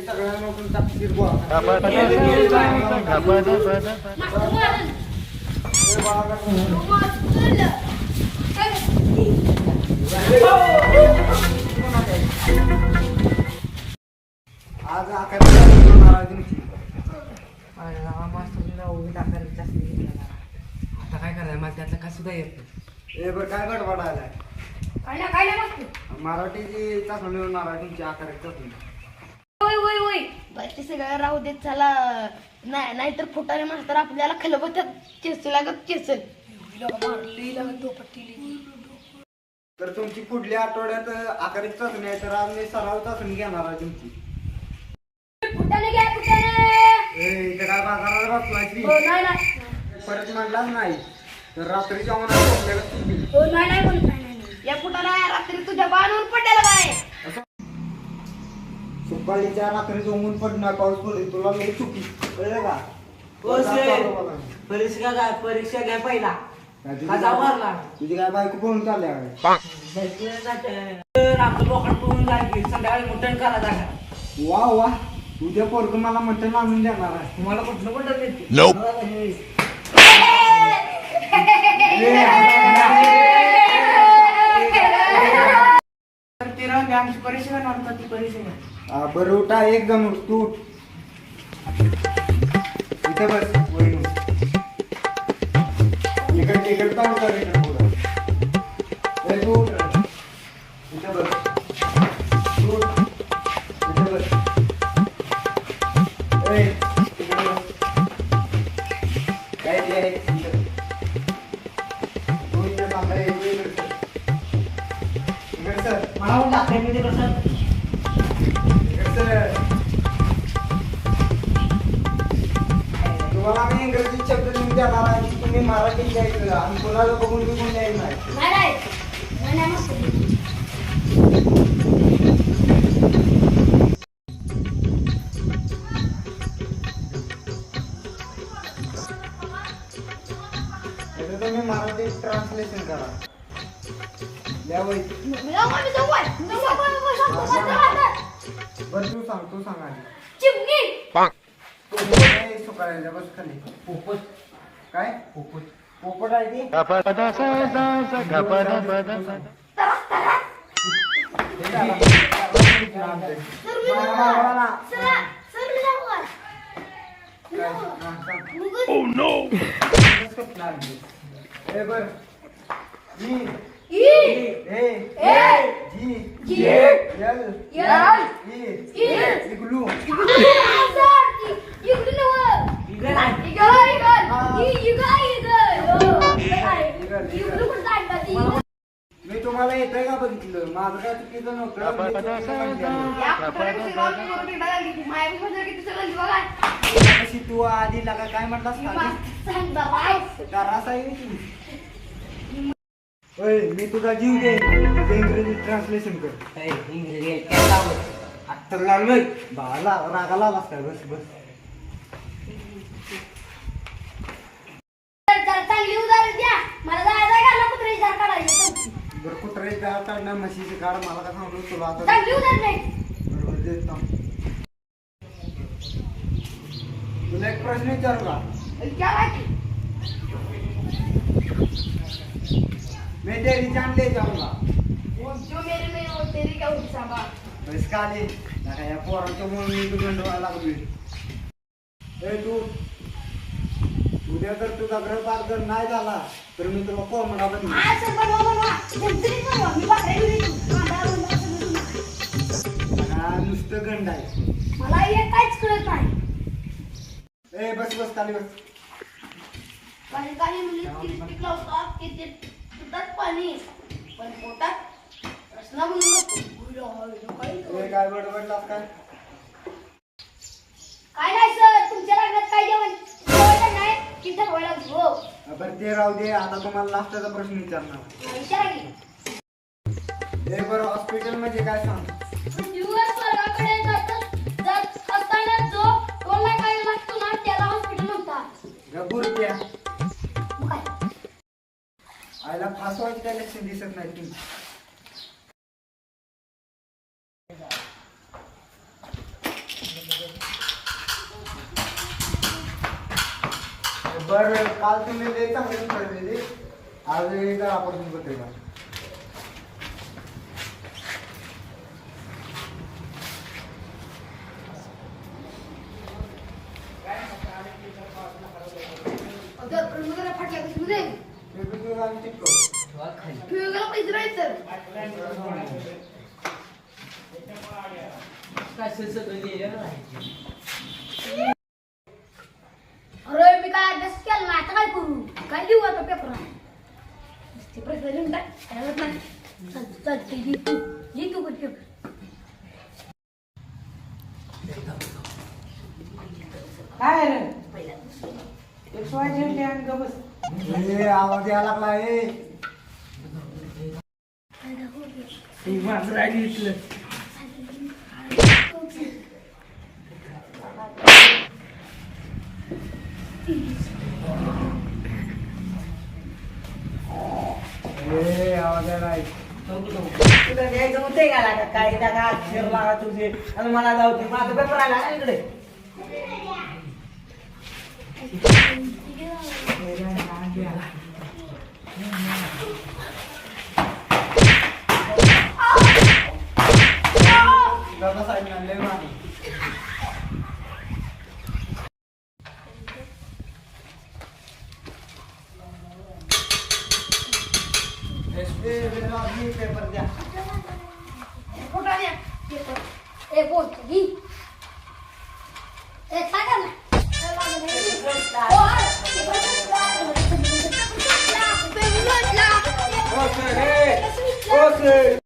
सगळ्यांना तपशील गोळा आज आता काय करायचं मला त्यातलं काय सुद्धा येत नाही. बरं काय गडबड आलाय काय मराठीची चाचणी होणार आहे तुमची आकाराची चाचणी. ते सगळं राहू देत चला नाहीतर फुटाने मास्तर आपल्याला खलबत्यात चेसू लागत चेसल तर तुमची पुढल्या आठवड्यात आकाराची चाचणी आहे तर आज मी सराव चाचणी घेणार आहे तुमची. फुटाने घ्या फुटाने इथे काय बाजाराला बसलायची नाही परत म्हणलाच नाही तर रात्री जेवणाला या फुटाला रात्री तुझ्या बाणून पडलेला काय सुपारीच्या रात्री जमून पडणार पाऊस पडेल तुला लई चुकी कळलं का? परीक्षा घ्या पहिला तुझी काय बायको पळून चालल्या आपलं बोकड पळून लागेल संध्याकाळी मटण करा जागा. वा वा उद्या पोरग मला मटण आणून देणार आहे. तुम्हाला कुठलं मटण देते आमची परीक्षा नव्हता ती परीक्षा बरं उठा एक जण उठ, तू उठ. इथे बस वळून इकडे जाऊन कर इकडे पुढं. तू उठ इथे बस तू उठ इथे बस इकडे बस काय ते आहे इकडे. तू इथे थांबा इकडे सर मला पण दाखवायचं कसं तुम्हाला मी इंग्रजी शब्द लिहून देणार आहे की तुम्ही मराठीत द्यायचं आणि कोणाला बघून बिघून द्यायचं नाही. तुम्ही मराठीत ट्रान्सलेशन करा. बरं तू सांग आधी. सुकारायला बस खाली. पोपट काय पोपट आहे ती बर इग्लू मी तुम्हाला येतोय का बघितलं माझं काय चुकीचं नव्हतं. तू आधी लागा काय म्हटलास मी तुझा जीव दे इंग्रजी ट्रान्सलेशन कर. इंग्रजी आता लागलोय बाला रागाला लागताय. बस बस चांगली उदाहरण द्या मला जायचं कुत्र्याची झाड काढायची बरं कुत्र्याची झाड काढणार म्हशीची काढ मला काय सांगतो तुला आता चांगली उदाहरण नाही. बरोबर देत ना. तुला एक प्रश्न विचारू का? मैं तेरी जान ले जाऊंगा. जो मेरे में हो तेरी क्या होती सांबा बस का आली या पोरांच्या म्हणून मी तुझ्या डोळा लागलोय. तू उद्या जर तुझा गृहपाठ जर नाही झाला तर मी तुला कोंबडा बनवीन. नुसतं गंड आहे मला हे काहीच कळत नाही. बस बस खाली बस. काही मुली किती लावतात की ते पितात पाणी पण पोटात रसना काय बडबडलास काय? काय नाही सर तुमच्या लग्नात काय जेवण नाही की ठरवायला हो. बरं ते राहू दे. आता तुम्हाला लास्टचा प्रश्न विचारणार. विचारा की बरं हॉस्पिटल म्हणजे काय सांग. दिवस स्वर्गाकडे जात असताना जो कोणाला काय लागतो ना त्याला गुरप्या मग काय आयला फासवायचं काय लक्ष दिसत नाही तुम्ही. बर काल तुम्ही लय चांगली पडलेली आज एकदा आपण पत्रिका अगं प्रमुखाला फाटल्या कसं मध्ये आणि टिपको फिरायला पैसे राहायचं अरे मी काय अभ्यास केला नाही आता काय करू काय लिहू आता पेपर ते प्रश्न लिहून टाक काय होत नाही चालते लिहितो पण पेपर काय रे एक सोय जेवली आणि गबस ए आवाज यायला लागला ए ती माझं राहिली इथलं ए आवाज यायला आहे. तुला द्यायचं होते का लागा काय का अक्षर लागा तुझे आणि मला जाऊ दे माझा पेपर आला ना इकडे दादा साहेब आणले मागे पेपर द्या फोटा द्या पेपर ए बोल घे ए सांगा ना ओ सर